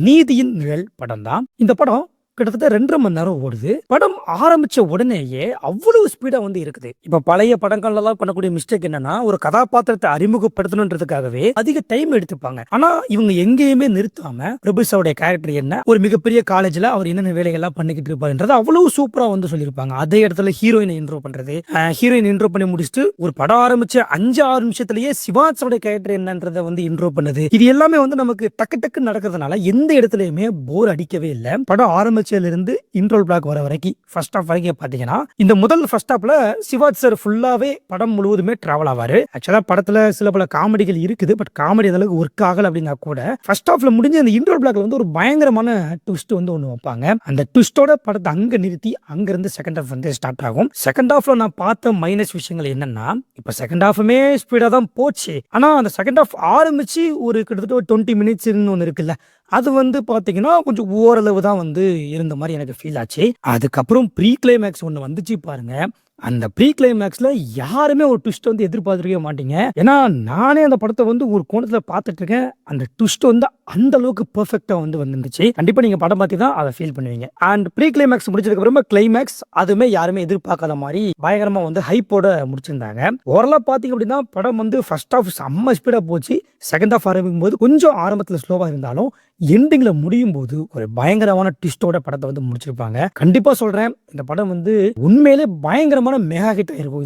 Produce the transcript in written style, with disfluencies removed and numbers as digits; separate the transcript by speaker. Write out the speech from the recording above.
Speaker 1: நீதியின் நிழல் படம் தான். இந்த படம் கிட்டத்தட்ட 2 1/2 மணி நேரம் ஓடுது. படம் ஆரம்பிச்ச உடனேயே அவ்வளவு ஸ்பீடா இருக்குது. இப்ப பழைய படங்கள்லாம் பண்ணக்கூடிய மிஸ்டேக் என்னன்னா, ஒரு கதாபாத்திரத்தை அறிமுகப்படுத்தணுன்றதுக்காகவே அதிக டைம் எடுத்துப்பாங்க. ஆனா இவங்க எங்கேயுமே நிறுத்தாம பிரபுசாவுடைய கேரக்டர் என்ன, ஒரு மிகப்பெரிய காலேஜ்ல அவர் என்னென்ன வேலைகள்லாம் பண்ணிக்கிட்டு இருப்பாருன்றது அவ்வளவு சூப்பரா சொல்லியிருப்பாங்க. அதே இடத்துல ஹீரோயினை இன்ட்ரோ பண்றது, ஹீரோயின் இன்ட்ரோ பண்ணி முடிச்சுட்டு ஒரு படம் ஆரம்பிச்ச 5-6 நிமிஷத்திலேயே சிவாஜோட கேரக்டர் என்னன்றத இன்ட்ரோ பண்ணது. இது எல்லாமே நமக்கு டக்கு டக்கு நடக்கிறதுனால எந்த இடத்துலயுமே போர் அடிக்கவே இல்லை. படம் ஆரம்பிச்சதுல இருந்து இன்ட்ரோல் பிளாக் வர வரைக்கும் ஃபர்ஸ்ட் ஹாஃப் வரைக்கும் பாத்தீங்கன்னா, இந்த முதல் ஃபர்ஸ்ட் ஹாஃப்ல சிவாஜ் சார் ஃபுல்லாவே படம் முழுவதுமே டிராவல் ஆவாரு. ஆக்சுவலா படத்துல சில பல காமெடிகள் இருக்குது. பட் காமெடி அந்த அளவுக்கு ஒர்க் ஆகல அப்படின்னா கூட ஃபர்ஸ்ட் ஹாஃப்ல முடிஞ்ச அந்த இன்ட்ரோல் பிளாக்ல ஒரு பயங்கரமான ட்விஸ்ட் ஒன்னு வைப்பாங்க. அந்த ட்விஸ்டோட படத்தை அங்க நிறுத்தி அங்க இருந்து செகண்ட் ஹாஃப் ஸ்டார்ட் ஆகும். செகண்ட் ஹாஃப்ல நான் பார்த்த மைனஸ் விஷயங்கள் என்னன்னா, இப்ப செகண்ட் ஹாஃப்மே ஸ்பீடா தான் போச்சு. ஆனா அந்த செகண்ட் ஹாஃப் ஆரம்பிச்சு ஒரு கிட்டத்தட்ட ஒரு 20 மினிட்ஸ் ஒன்னு இருக்குல்ல, அது பாத்தீங்கன்னா கொஞ்சம் ஓரளவு தான் இருந்த மாதிரி எனக்கு ஃபீல் ஆச்சு. அதுக்கப்புறம் ப்ரீ கிளைமேக்ஸ் ஒன்னு வந்துச்சு பாருங்க. அந்த ப்ரீ கிளைமேக்ஸ்ல யாருமே ஒரு ட்விஸ்ட் எதிர்பார்த்திருக்கவே மாட்டீங்க. ஏன்னா நானே அந்த படத்தை ஒரு கோணத்துல பார்த்துட்டு இருக்கேன். அந்த ட்விஸ்ட் அந்த அளவுக்கு பெர்ஃபெக்ட்டா வந்துருந்துச்சு. கண்டிப்பா நீங்க படம் பார்த்து தான் அதை ஃபீல் பண்ணுவீங்க. அண்ட் ப்ரீ கிளைமேக்ஸ் முடிச்சதுக்கு அப்புறமா கிளைமேக்ஸ் அதுமே யாருமே எதிர்பார்க்காத மாதிரி பயங்கரமா ஹைப்போட முடிச்சிருந்தாங்க. ஓரளவு பாத்தீங்க அப்படின்னா படம் ஃபர்ஸ்ட் ஹாஃப் செம்ம ஸ்பீடா போச்சு. செகண்ட் ஹாஃப் ஆரம்பிக்கும் போது கொஞ்சம் ஆரம்பத்துல ஸ்லோவா இருந்தாலும் எண்டிங்ல முடியும் போது ஒரு பயங்கரமான ட்விஸ்டோட படத்தை முடிச்சிருப்பாங்க. கண்டிப்பா சொல்றேன், இந்த படம் உண்மையிலே பயங்கரமான மெகா ஹிட் ஆயிருக்கும்.